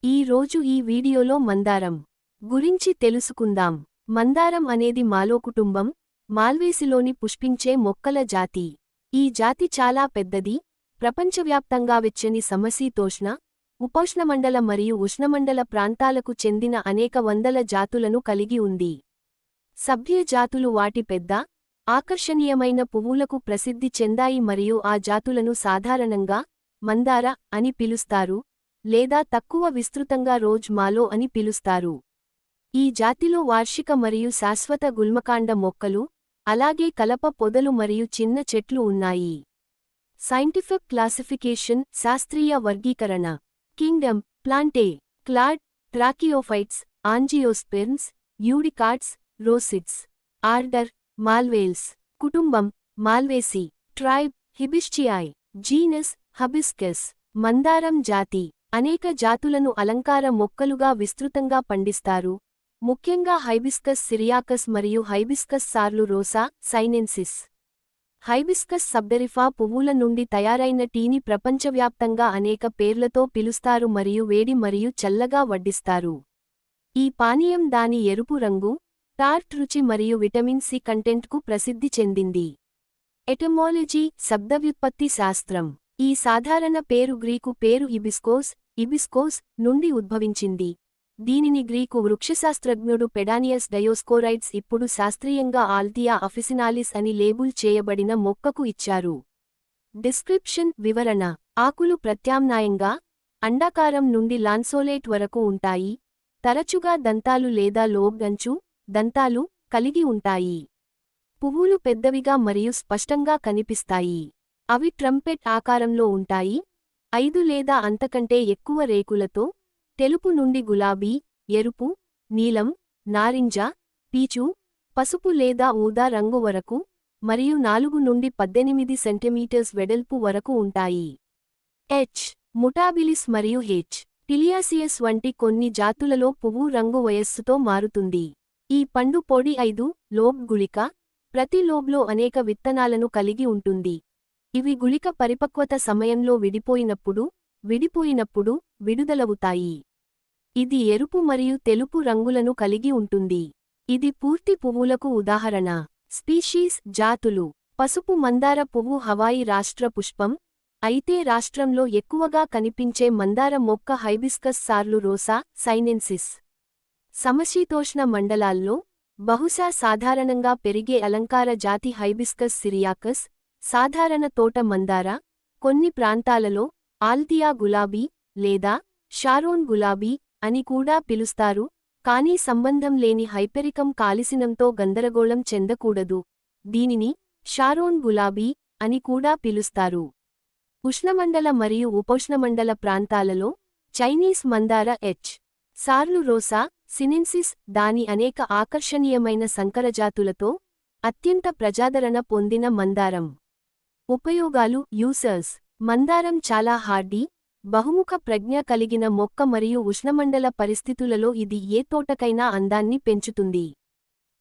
ఈ రోజు ఈ వీడియోలో మందారం గురించి తెలుసుకుందాం. మందారం అనేది మాలో కుటుంబం, మాల్వేసిలోని పుష్పించే మొక్కల జాతి. ఈ జాతి చాలా పెద్దది, ప్రపంచవ్యాప్తంగా వెచ్చని సమశీతోష్ణ, ఉపోష్ణమండల మరియు ఉష్ణమండల ప్రాంతాలకు చెందిన అనేక వందల జాతులను కలిగి ఉంది. సభ్య జాతులు వాటి పెద్ద, ఆకర్షణీయమైన పువ్వులకు ప్రసిద్ధి చెందాయి మరియు ఆ జాతులను సాధారణంగా మందార అని పిలుస్తారు లేదా తక్కువ విస్తృతంగా రోజ్ మాలో అని పిలుస్తారు. ఈ జాతిలో వార్షిక మరియు శాశ్వత గుల్మకాండ మొక్కలు, అలాగే కలప పొదలు మరియు చిన్న చెట్లు ఉన్నాయి. సైంటిఫిక్ క్లాసిఫికేషన్ శాస్త్రీయ వర్గీకరణ. Kingdom Plantae, clade, tracheophytes, angiosperms, eudicots, rosids. Order Malvales. కుటుంబం మాల్వేసి. ట్రైబ్ హిబిస్చియాయ్. జీనస్ హబిస్కస్. మందారం జాతి అనేక జాతులను అలంకార మొక్కలుగా విస్తృతంగా పండిస్తారు, ముఖ్యంగా హైబిస్కస్ సిరియాకస్ మరియు హైబిస్కస్ సార్లు రోసా సైనెన్సిస్. హైబిస్కస్ సబ్డెరిఫా పువ్వుల నుండి తయారైన టీని ప్రపంచవ్యాప్తంగా అనేక పేర్లతో పిలుస్తారు మరియు వేడి మరియు చల్లగా వడ్డిస్తారు. ఈ పానీయం దాని ఎరుపు రంగు, టార్ట్ రుచి మరియు విటమిన్ సి కంటెంట్కు ప్రసిద్ధి చెందింది. ఎటమాలజీ శబ్దవ్యుత్పత్తి శాస్త్రం. ఈ సాధారణ పేరు గ్రీకు పేరు ఇబిస్కోస్ నుండి ఉద్భవించింది. దీనిని గ్రీకు వృక్షశాస్త్రజ్ఞుడు పెడానియస్ డయోస్కోరైడ్స్ ఇప్పుడు శాస్త్రీయంగా ఆల్థియా అఫిసినాలిస్ అని లేబుల్ చేయబడిన మొక్కకు ఇచ్చారు. డిస్క్రిప్షన్ వివరణ. ఆకులు ప్రత్యామ్నాయంగా అండాకారం నుండి లాన్సోలేట్ వరకు ఉంటాయి, తరచుగా దంతాలు లేదా లోబ్ అంచు దంతాలు కలిగి ఉంటాయి. పువ్వులు పెద్దవిగా మరియు స్పష్టంగా కనిపిస్తాయి. అవి ట్రంపెట్ ఆకారంలో ఉంటాయి, 5 లేదా అంతకంటే ఎక్కువ రేకులతో, తెలుపు నుండి గులాబీ, ఎరుపు, నీలం, నారింజ, పీచు, పసుపు లేదా ఊదా రంగు వరకు, మరియు 4 నుండి 18 సెంటీమీటర్స్ వెడల్పు వరకు ఉంటాయి. హెచ్. ముటాబిలిస్ మరియు హెచ్. టిలియాసియస్ వంటి కొన్ని జాతులలో పువ్వు రంగు వయస్సుతో మారుతుంది. ఈ పండు పొడి 5 లోబ్ గుళిక, ప్రతి లోబ్లో అనేక విత్తనాలను కలిగి ఉంటుంది. ఇవి గుళిక పరిపక్వత సమయంలో విడిపోయినప్పుడు విడుదలవుతాయి. ఇది ఎరుపు మరియు తెలుపు రంగులను కలిగి ఉంటుంది. ఇది పూర్తి పువ్వులకు ఉదాహరణ. స్పీషీస్ జాతులు. పసుపు మందార పువ్వు హవాయి రాష్ట్ర పుష్పం, అయితే రాష్ట్రంలో ఎక్కువగా కనిపించే మందార మొక్క హైబిస్కస్ సార్లు రోసా సైనెన్సిస్. సమశీతోష్ణ మండలాల్లో, బహుశా సాధారణంగా పెరిగే అలంకార జాతి హైబిస్కస్ సిరియాకస్, సాధారణ తోట మందార, కొన్ని ప్రాంతాలలో ఆల్థియా గులాబీ లేదా షారోన్ గులాబీ అని కూడా పిలుస్తారు, కానీ సంబంధం లేని హైపెరికం కాలిసినంతో గందరగోళం చెందకూడదు. దీనిని షారోన్ గులాబీ అని కూడా పిలుస్తారు. ఉష్ణమండల మరియు ఉపోష్ణమండల ప్రాంతాలలో చైనీస్ మందార హెచ్. సార్లు రోసా సినెన్సిస్ దాని అనేక ఆకర్షణీయమైన సంకరజాతులతో అత్యంత ప్రజాదరణ పొందిన మందారం. ఉపయోగాలు. యూసర్స్. మందారం చాలా హార్డీ, బహుముఖ ప్రజ్ఞ కలిగిన మొక్క మరియు ఉష్ణమండల పరిస్థితులలో ఇది ఏ తోటకైనా అందాన్ని పెంచుతుంది.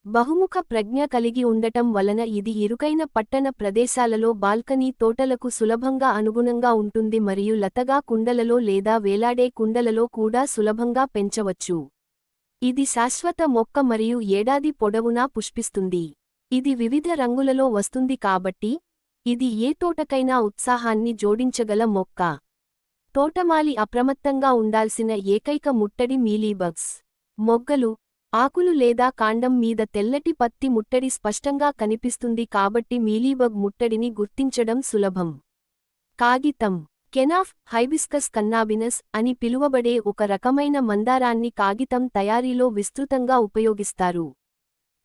బహుముఖ ప్రజ్ఞ కలిగి ఉండటం వలన ఇది ఇరుకైన పట్టణ ప్రదేశాలలో బాల్కనీ తోటలకు సులభంగా అనుగుణంగా ఉంటుంది మరియు లతగా కుండలలో లేదా వేలాడే కుండలలో కూడా సులభంగా పెంచవచ్చు. ఇది శాశ్వత మొక్క మరియు ఏడాది పొడవునా పుష్పిస్తుంది. ఇది వివిధ రంగులలో వస్తుంది కాబట్టి ఇది ఏ తోటకైనా ఉత్సాహాన్ని జోడించగల మొక్క. తోటమాలి అప్రమత్తంగా ఉండాల్సిన ఏకైక ముట్టడి మీలీబగ్స్. మొగ్గలు, ఆకులు లేదా కాండం మీద తెల్లటి పత్తి ముట్టడి స్పష్టంగా కనిపిస్తుంది కాబట్టి మీలీబగ్ ముట్టడిని గుర్తించడం సులభం. కాగితం. కెనాఫ్ హైబిస్కస్ కన్నాబినస్ అని పిలువబడే ఒక రకమైన మందారాన్ని కాగితం తయారీలో విస్తృతంగా ఉపయోగిస్తారు.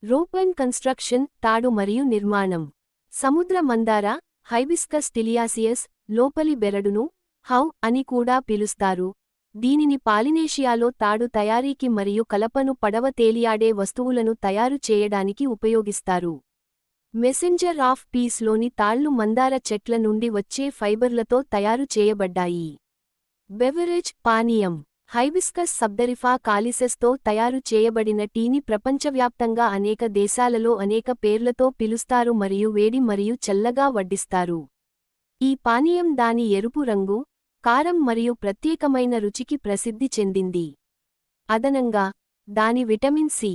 రోప్ అండ్ కన్స్ట్రక్షన్ తాడు మరియు నిర్మాణం. సముద్ర మందార హైబిస్కస్ టిలియాసియస్ లోపలి బెరడును హౌ అని కూడా పిలుస్తారు. దీనిని పాలినేషియాలో తాడు తయారీకి మరియు కలపను పడవ తేలియాడే వస్తువులను తయారు చేయడానికి ఉపయోగిస్తారు. మెసెంజర్ ఆఫ్ పీస్లోని తాళ్లు మందార చెట్ల నుండి వచ్చే ఫైబర్లతో తయారు చేయబడ్డాయి. బెవరేజ్ పానీయం. హైబిస్కస్ సబ్డెరిఫా కాలిసెస్తో తయారు చేయబడిన టీని ప్రపంచవ్యాప్తంగా అనేక దేశాలలో అనేక పేర్లతో పిలుస్తారు మరియు వేడి మరియు చల్లగా వడ్డిస్తారు. ఈ పానీయం దాని ఎరుపు రంగు, కారం మరియు ప్రత్యేకమైన రుచికి ప్రసిద్ధి చెందింది. అదనంగా, దాని విటమిన్ సి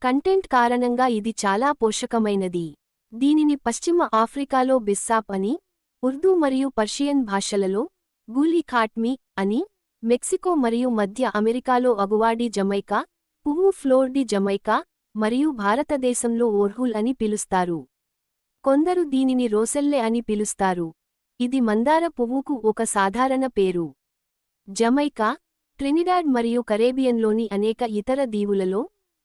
కంటెంట్ కారణంగా ఇది చాలా పోషకమైనది. దీనిని పశ్చిమ ఆఫ్రికాలో బిస్సాప్ అని, ఉర్దూ మరియు పర్షియన్ భాషలలో గూలీ ఖాట్మీ అని, మెక్సికో మరియు మధ్య అమెరికాలో అగువాడి జమైకా, పువ్వు ఫ్లోర్ డి జమైకా మరియు భారతదేశంలో ఓర్హుల్ అని పిలుస్తారు. కొందరు దీనిని రోసెల్లె అని పిలుస్తారు. ఇది మందార పువ్వుకు ఒక సాధారణ పేరు. జమైకా, ట్రినిడాడ్ మరియు కరేబియన్లోని అనేక ఇతర దీవులలో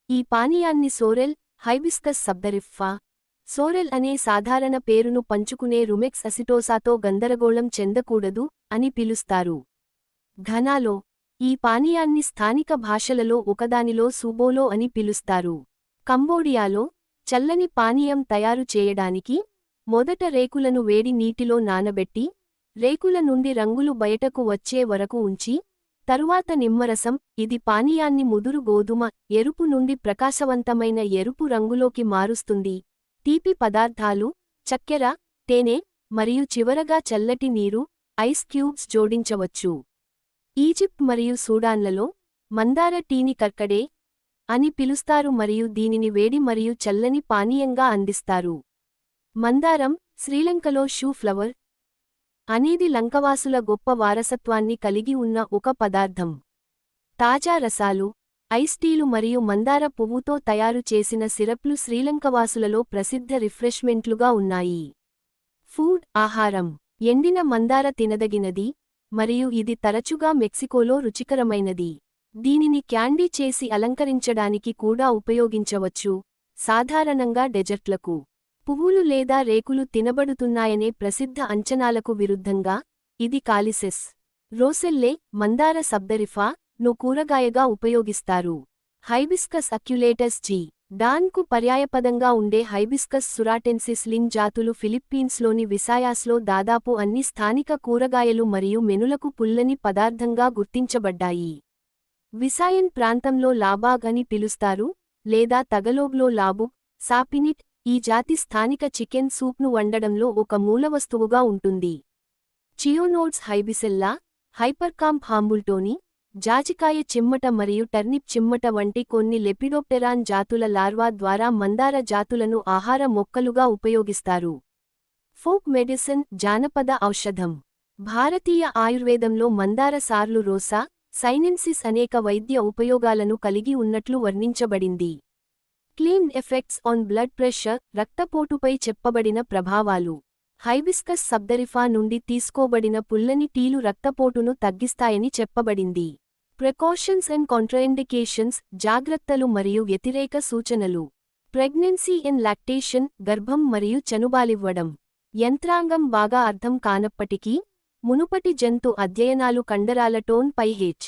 ఈ పానీయాన్ని సోరెల్, హైబిస్కస్ సబ్దరిఫా, సోరెల్ అనే సాధారణ పేరును పంచుకునే రుమెక్స్ అసిటోసాతో గందరగోళం చెందకూడదు అని పిలుస్తారు. ఘనాలో ఈ పానీయాన్ని స్థానిక భాషలలో ఒకదానిలో సూబోలో అని పిలుస్తారు. కంబోడియాలో చల్లని పానీయం తయారు చేయడానికి మొదట రేకులను వేడి నీటిలో నానబెట్టి, రేకుల నుండి రంగులు బయటకు వచ్చే వరకు ఉంచి, తరువాత నిమ్మరసం, ఇది పానీయాన్ని ముదురు గోధుమ ఎరుపు నుండి ప్రకాశవంతమైన ఎరుపు రంగులోకి మారుస్తుంది, తీపి పదార్థాలు, చక్కెర, తేనె, మరియు చివరగా చల్లటి నీరు, ఐస్ క్యూబ్స్ జోడించవచ్చు. ఈజిప్ట్ మరియు సూడాన్లలో మందార టీని కర్కడే అని పిలుస్తారు మరియు దీనిని వేడి మరియు చల్లని పానీయంగా అందిస్తారు. మందారం, శ్రీలంకలో షూ ఫ్లవర్ అనేది లంకవాసుల గొప్ప వారసత్వాన్ని కలిగి ఉన్న ఒక పదార్థం. తాజా రసాలు, ఐస్ టీలు మరియు మందార పువ్వుతో తయారు చేసిన సిరప్లు శ్రీలంకవాసులలో ప్రసిద్ధ రిఫ్రెష్మెంట్లుగా ఉన్నాయి. ఫుడ్, ఆహారం. ఎండిన మందార తినదగినది, మరియు ఇది తరచుగా మెక్సికోలో రుచికరమైనది. దీనిని క్యాండీ చేసి అలంకరించడానికి కూడా ఉపయోగించవచ్చు, సాధారణంగా డెజర్ట్లకు. పువ్వులు లేదా రేకులు తినబడుతున్నాయనే ప్రసిద్ధ అంచనాలకు విరుద్ధంగా, ఇది కాలిసెస్, రోసెల్లే, మందార సబ్దరిఫా ను కూరగాయగా ఉపయోగిస్తారు. Hibiscus అక్యులేటస్ G. డాన్కు పర్యాయపదంగా ఉండే హైబిస్కస్ సురాటెన్సిస్ లిన్ జాతులు ఫిలిప్పీన్స్లోని విసాయాస్లో దాదాపు అన్ని స్థానిక కూరగాయలు మరియు మెనులకు పుల్లని పదార్థంగా గుర్తించబడ్డాయి. విసాయన్ ప్రాంతంలో లాబాగ్ అని పిలుస్తారు, లేదా తగలోగ్లో లాబు, సాపినిట్. ఈ జాతి స్థానిక చికెన్ సూప్ను వండడంలో ఒక మూలవస్తువుగా ఉంటుంది. చియోనోడ్స్ హైబిసెల్లా, హైపర్కాంప్ హాంబుల్టోని, జాజికాయ చిమ్మట మరియు టర్నిప్ చిమ్మట వంటి కొన్ని లెపిడోప్టెరాన్ జాతుల లార్వా ద్వారా మందార జాతులను ఆహార మొక్కలుగా ఉపయోగిస్తారు. ఫోక్ మెడిసిన్, జానపద ఔషధం. భారతీయ ఆయుర్వేదంలో మందార సార్లు రోసా, సైనెన్సిస్ అనేక వైద్య ఉపయోగాలను కలిగి ఉన్నట్లు వర్ణించబడింది. Claimed effects on blood pressure, రక్తపోటుపై చెప్పబడిన ప్రభావాలు. హైబిస్కస్ సబ్దరిఫా నుండి తీసుకోబడిన పుల్లని టీలు రక్తపోటును తగ్గిస్తాయని చెప్పబడింది. ప్రికాషన్స్ అండ్ కాంట్రాఇండికేషన్స్, జాగ్రత్తలు మరియు వ్యతిరేక సూచనలు. ప్రెగ్నెన్సీ అండ్ లాక్టేషన్, గర్భం మరియు చనుబాలివ్వడం. యంత్రాంగం బాగా అర్థం కానప్పటికీ, మునుపటి జంతు అధ్యయనాలు కండరాల టోన్ పై హెచ్.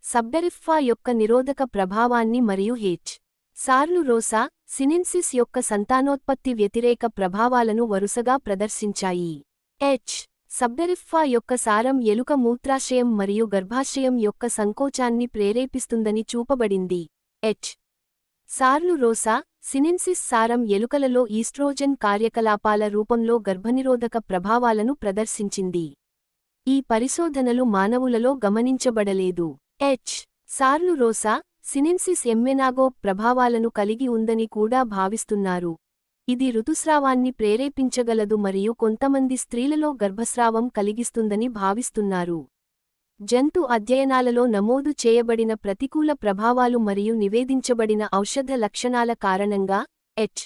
సబ్దరిఫా యొక్క నిరోధక ప్రభావాన్ని మరియు హెచ్. సార్లు రోసా, సినెన్సిస్ యొక్క సంతానోత్పత్తి వ్యతిరేక ప్రభావాలను వరుసగా ప్రదర్శించాయి. హెచ్. సబ్దరిఫా యొక్క సారం ఎలుక మూత్రాశయం మరియు గర్భాశయం యొక్క సంకోచాన్ని ప్రేరేపిస్తుందని చూపబడింది. హెచ్. సార్లు రోసా, సినెన్సిస్ సారం ఎలుకలలో ఈస్ట్రోజన్ కార్యకలాపాల రూపంలో గర్భనిరోధక ప్రభావాలను ప్రదర్శించింది. ఈ పరిశోధనలు మానవులలో గమనించబడలేదు. హెచ్. సార్లు రోసా, సినెన్సిస్ ఎమ్మెనాగో ప్రభావాలను కలిగి ఉందని కూడా భావిస్తున్నారు. ఇది ఋతుస్రావాన్ని ప్రేరేపించగలదు మరియు కొంతమంది స్త్రీలలో గర్భస్రావం కలిగిస్తుందని భావిస్తున్నారు. జంతు అధ్యయనాలలో నమోదు చేయబడిన ప్రతికూల ప్రభావాలు మరియు నివేదించబడిన ఔషధ లక్షణాల కారణంగా, హెచ్.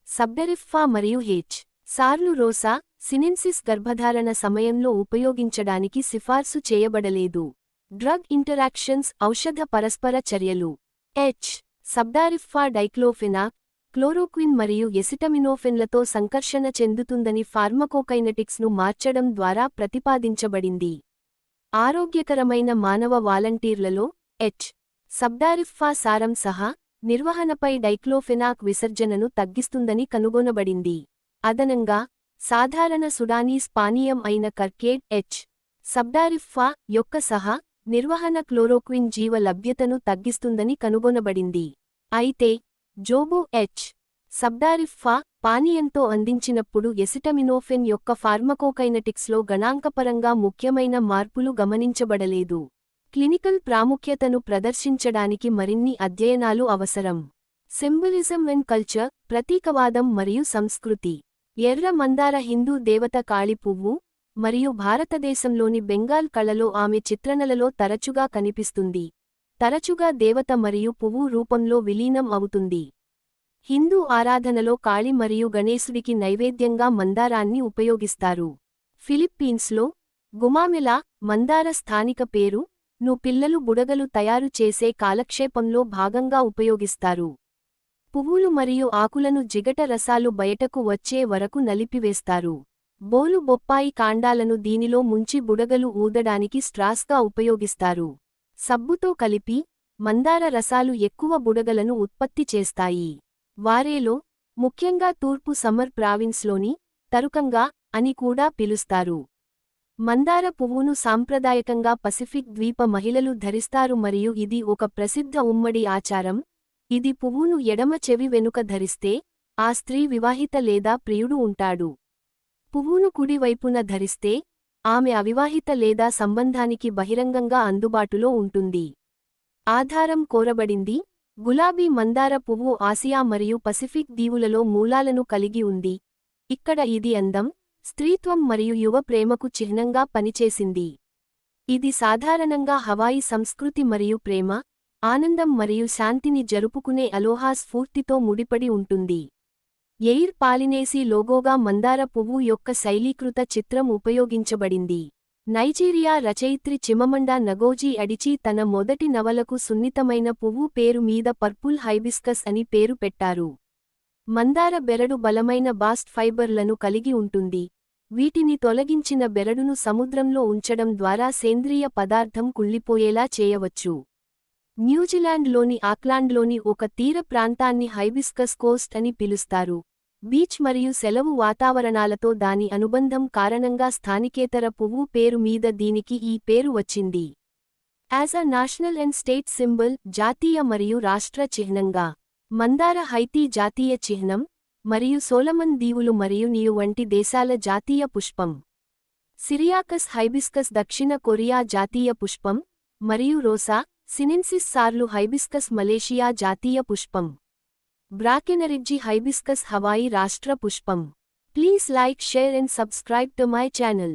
సబ్దరిఫా మరియు హెచ్. సార్లు రోసా, సినెన్సిస్ గర్భధారణ సమయంలో ఉపయోగించడానికి సిఫార్సు చేయబడలేదు. డ్రగ్ ఇంటరాక్షన్స్, ఔషధ పరస్పర చర్యలు. హెచ్. సబ్దారిఫా డైక్లోఫెనాక్, క్లోరోక్విన్ మరియు ఎసిటమినోఫెన్లతో సంకర్షణ చెందుతుందని ఫార్మకోకైనెటిక్స్ను మార్చడం ద్వారా ప్రతిపాదించబడింది. ఆరోగ్యకరమైన మానవ వాలంటీర్లలో, హెచ్. సబ్దారిఫా సారం సహా నిర్వహణపై డైక్లోఫెనాక్ విసర్జనను తగ్గిస్తుందని కనుగొనబడింది. అదనంగా, సాధారణ సుడానీస్ పానీయం అయిన కర్కేడ్, హెచ్. సబ్దారిఫా యొక్క సహా నిర్వహణ క్లోరోక్విన్ జీవ లభ్యతను తగ్గిస్తుందని కనుగొనబడింది. అయితే, జోబో, హెచ్. సబ్డారిఫా పానీయంతో అందించినప్పుడు ఎసిటమినోఫెన్ యొక్క ఫార్మకోకైనటిక్స్లో గణాంకపరంగా ముఖ్యమైన మార్పులు గమనించబడలేదు. క్లినికల్ ప్రాముఖ్యతను ప్రదర్శించడానికి మరిన్ని అధ్యయనాలు అవసరం. సింబలిజం అండ్ కల్చర్, ప్రతీకవాదం మరియు సంస్కృతి. ఎర్ర మందార హిందూ దేవత కాళి పువ్వు, మరియు భారతదేశంలోని బెంగాల్ కళలో ఆమె చిత్రణలలో తరచుగా కనిపిస్తుంది. తరచుగా దేవత మరియు పువ్వు రూపంలో విలీనం అవుతుంది. హిందూ ఆరాధనలో కాళి మరియు గణేశుడికి నైవేద్యంగా మందారాన్ని ఉపయోగిస్తారు. ఫిలిప్పీన్స్లో గుమామెలా మందార స్థానిక పేరు ను పిల్లలు బుడగలు తయారు చేసే కాలక్షేపంలో భాగంగా ఉపయోగిస్తారు. పువ్వులు మరియు ఆకులను జిగట రసాలు బయటకు వచ్చే వరకు నలిపివేస్తారు. బోలు బొప్పాయి కాండాలను దీనిలో ముంచి బుడగలు ఊదడానికి స్ట్రాస్గా ఉపయోగిస్తారు. సబ్బుతో కలిపి మందార రసాలు ఎక్కువ బుడగలను ఉత్పత్తి చేస్తాయి. వారేలో, ముఖ్యంగా తూర్పు సమర్ ప్రావిన్స్లోని తరుకంగా అని కూడా పిలుస్తారు. మందార పువ్వును సాంప్రదాయకంగా పసిఫిక్ ద్వీప మహిళలు ధరిస్తారు మరియు ఇది ఒక ప్రసిద్ధ ఉమ్మడి ఆచారం. ఇది పువ్వును ఎడమ చెవి వెనుక ధరిస్తే ఆ స్త్రీ వివాహిత లేదా ప్రియుడు ఉంటాడు. పువ్వును కుడి వైపున ధరిస్తే ఆమె అవివాహిత లేదా సంబంధానికి బహిరంగంగా అందుబాటులో ఉంటుంది. ఆధారం కోరబడింది. గులాబీ మందార పువ్వు ఆసియా మరియు పసిఫిక్ దీవులలో మూలాలను కలిగి ఉంది. ఇక్కడ ఇది అందం, స్త్రీత్వం మరియు యువ ప్రేమకు చిహ్నంగా పనిచేసింది. ఇది సాధారణంగా హవాయి సంస్కృతి మరియు ప్రేమ, ఆనందం మరియు శాంతిని జరుపుకునే అలోహా స్ఫూర్తితో ముడిపడి ఉంటుంది. ఎయిర్ పాలినేసీ లోగోగా మందార పువ్వు యొక్క శైలీకృత చిత్రం ఉపయోగించబడింది. నైజీరియా రచయిత్రి చిమమండా నగోజీ అడిచి తన మొదటి నవలకు సున్నితమైన పువ్వు పేరు మీద పర్పుల్ హైబిస్కస్ అని పేరు పెట్టారు. మందార బెరడు బలమైన బాస్ట్ ఫైబర్లను కలిగి ఉంటుంది. వీటిని తొలగించిన బెరడును సముద్రంలో ఉంచడం ద్వారా సేంద్రియ పదార్థం కుళ్ళిపోయేలా చేయవచ్చు. న్యూజిలాండ్లోని ఆక్లాండ్లోని ఒక తీర ప్రాంతాన్ని హైబిస్కస్ కోస్ట్ అని పిలుస్తారు. బీచ్ మరియు సెలవు వాతావరణాలతో దాని అనుబంధం కారణంగా స్థానికేతర పువ్వు పేరు మీద దీనికి ఈ పేరు వచ్చింది. As a national and state symbol, జాతీయ మరియు రాష్ట్ర చిహ్నంగా మందార హైతీ జాతీయ చిహ్నం, మరియు సోలమన్ దీవులు మరియు నియు వంటి దేశాల జాతీయ పుష్పం. సిరియాకస్ హైబిస్కస్ దక్షిణ కొరియా జాతీయ పుష్పం, మరియు రోసా సినెన్సిస్ సార్లు హైబిస్కస్ మలేషియా జాతీయ పుష్పం. బ్రాకెనరిడ్జి హైబిస్కస్ హవాయి రాష్ట్ర పుష్పం. Please like, share and subscribe to my channel.